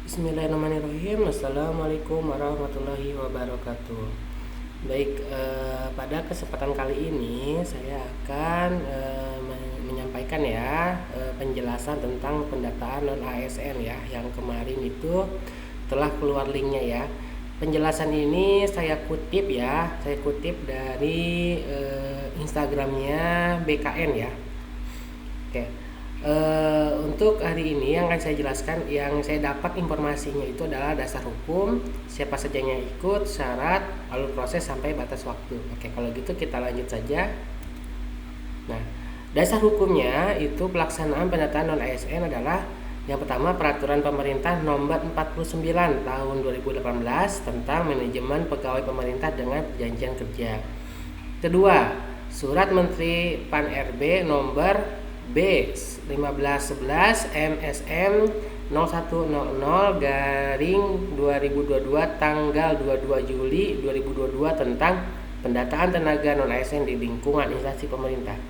Bismillahirrahmanirrahim. Assalamualaikum warahmatullahi wabarakatuh. Baik, pada kesempatan kali ini saya akan menyampaikan ya penjelasan tentang pendataan non ASN ya, yang kemarin itu telah keluar linknya ya. Penjelasan ini saya kutip dari Instagramnya BKN ya. Oke. Untuk hari ini yang akan saya jelaskan, yang saya dapat informasinya itu adalah dasar hukum, siapa saja yang ikut, syarat, alur proses sampai batas waktu. Oke, kalau gitu kita lanjut saja. Nah, dasar hukumnya itu pelaksanaan pendataan non ASN adalah yang pertama Peraturan Pemerintah Nomor 49 Tahun 2018 tentang manajemen pegawai pemerintah dengan perjanjian kerja. Kedua, Surat Menteri Pan-RB Nomor B 1511 MSM 0100/2022 tanggal 22 Juli 2022 tentang pendataan tenaga non ASN di lingkungan instansi pemerintah.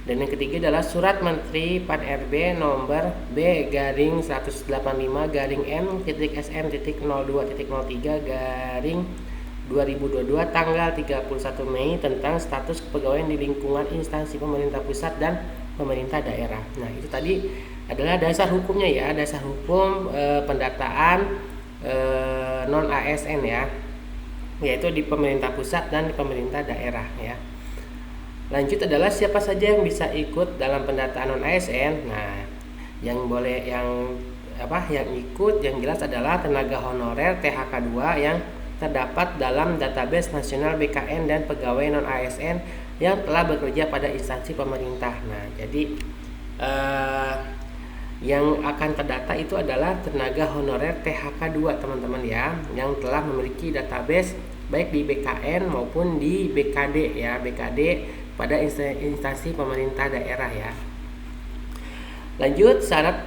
Dan yang ketiga adalah Surat Menteri Pan-RB Nomor B-185-M.SM.02.03/2022 tanggal 31 Mei tentang status kepegawaian di lingkungan instansi pemerintah pusat dan pemerintah daerah. Nah, itu tadi adalah dasar hukumnya ya, dasar hukum pendataan non ASN ya, yaitu di pemerintah pusat dan di pemerintah daerah ya. Lanjut adalah siapa saja yang bisa ikut dalam pendataan non ASN. Nah, yang ikut yang jelas adalah tenaga honorer THK 2 yang terdapat dalam database nasional BKN dan pegawai non ASN yang telah bekerja pada instansi pemerintah. Nah, jadi yang akan terdata itu adalah tenaga honorer THK 2 teman-teman ya, yang telah memiliki database baik di BKN maupun di BKD ya, BKD pada instansi pemerintah daerah ya. Lanjut, syarat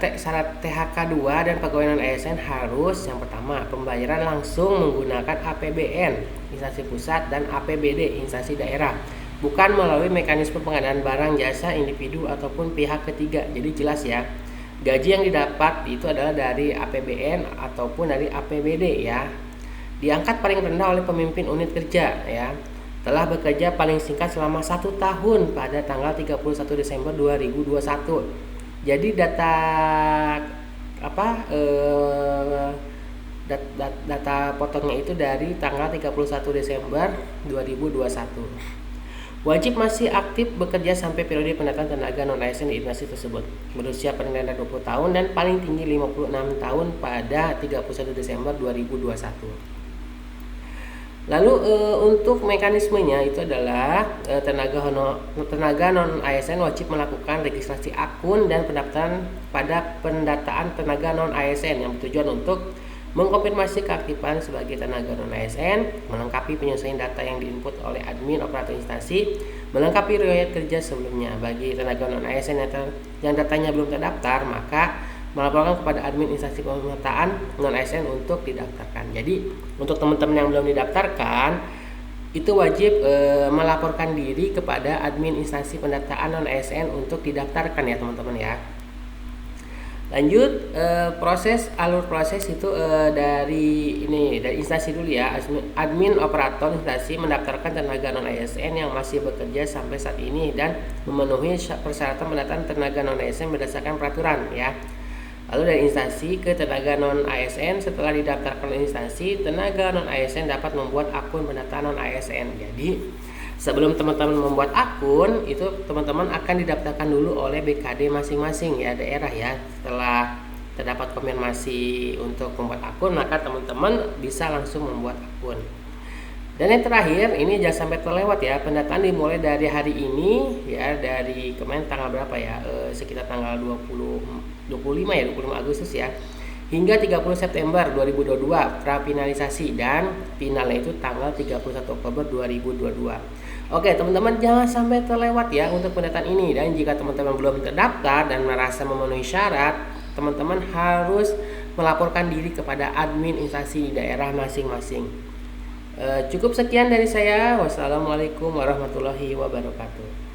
THK 2 dan pegawai non ASN harus yang pertama pembayaran langsung menggunakan APBN instansi pusat dan APBD instansi daerah, bukan melalui mekanisme pengadaan barang jasa individu ataupun pihak ketiga. Jadi jelas ya, gaji yang didapat itu adalah dari APBN ataupun dari APBD ya. Diangkat paling rendah oleh pemimpin unit kerja ya, telah bekerja paling singkat selama 1 tahun pada tanggal 31 Desember 2021. Jadi data data potongnya itu dari tanggal 31 Desember 2021. Wajib masih aktif bekerja sampai periode pendataan tenaga non ASN di instansi tersebut, berusia paling rendah 20 tahun dan paling tinggi 56 tahun pada 31 Desember 2021. Lalu untuk mekanismenya itu adalah tenaga non ASN wajib melakukan registrasi akun dan pendaftaran pada pendataan tenaga non ASN yang bertujuan untuk mengkonfirmasi keaktifan sebagai tenaga non ASN, melengkapi penyesuaian data yang diinput oleh admin operator instansi, melengkapi riwayat kerja sebelumnya. Bagi tenaga non ASN yang datanya belum terdaftar, maka melaporkan kepada admin instansi pemetaan non ASN untuk didaftarkan. Jadi untuk teman-teman yang belum didaftarkan itu wajib melaporkan diri kepada admin instansi pendataan non ASN untuk didaftarkan ya teman-teman ya. Lanjut, alur proses itu dari instansi dulu ya. Admin operator instansi mendaftarkan tenaga non ASN yang masih bekerja sampai saat ini dan memenuhi persyaratan pendataan tenaga non ASN berdasarkan peraturan ya. Lalu dari instansi ke tenaga non ASN, setelah didaftarkan oleh instansi, tenaga non ASN dapat membuat akun pendataan non ASN. Jadi sebelum teman-teman membuat akun, itu teman-teman akan didaftarkan dulu oleh BKD masing-masing ya daerah ya. Setelah terdapat konfirmasi untuk membuat akun, maka teman-teman bisa langsung membuat akun. Dan yang terakhir, ini jangan sampai terlewat ya, pendataan dimulai dari hari ini ya, dari kemarin tanggal berapa ya, sekitar tanggal 25 Agustus ya, hingga 30 September 2022 prafinalisasi, dan finalnya itu tanggal 31 Oktober 2022. Oke teman-teman, jangan sampai terlewat ya untuk pendataan ini. Dan jika teman-teman belum terdaftar dan merasa memenuhi syarat, teman-teman harus melaporkan diri kepada admin instansi di daerah masing-masing. Cukup sekian dari saya. Wassalamualaikum warahmatullahi wabarakatuh.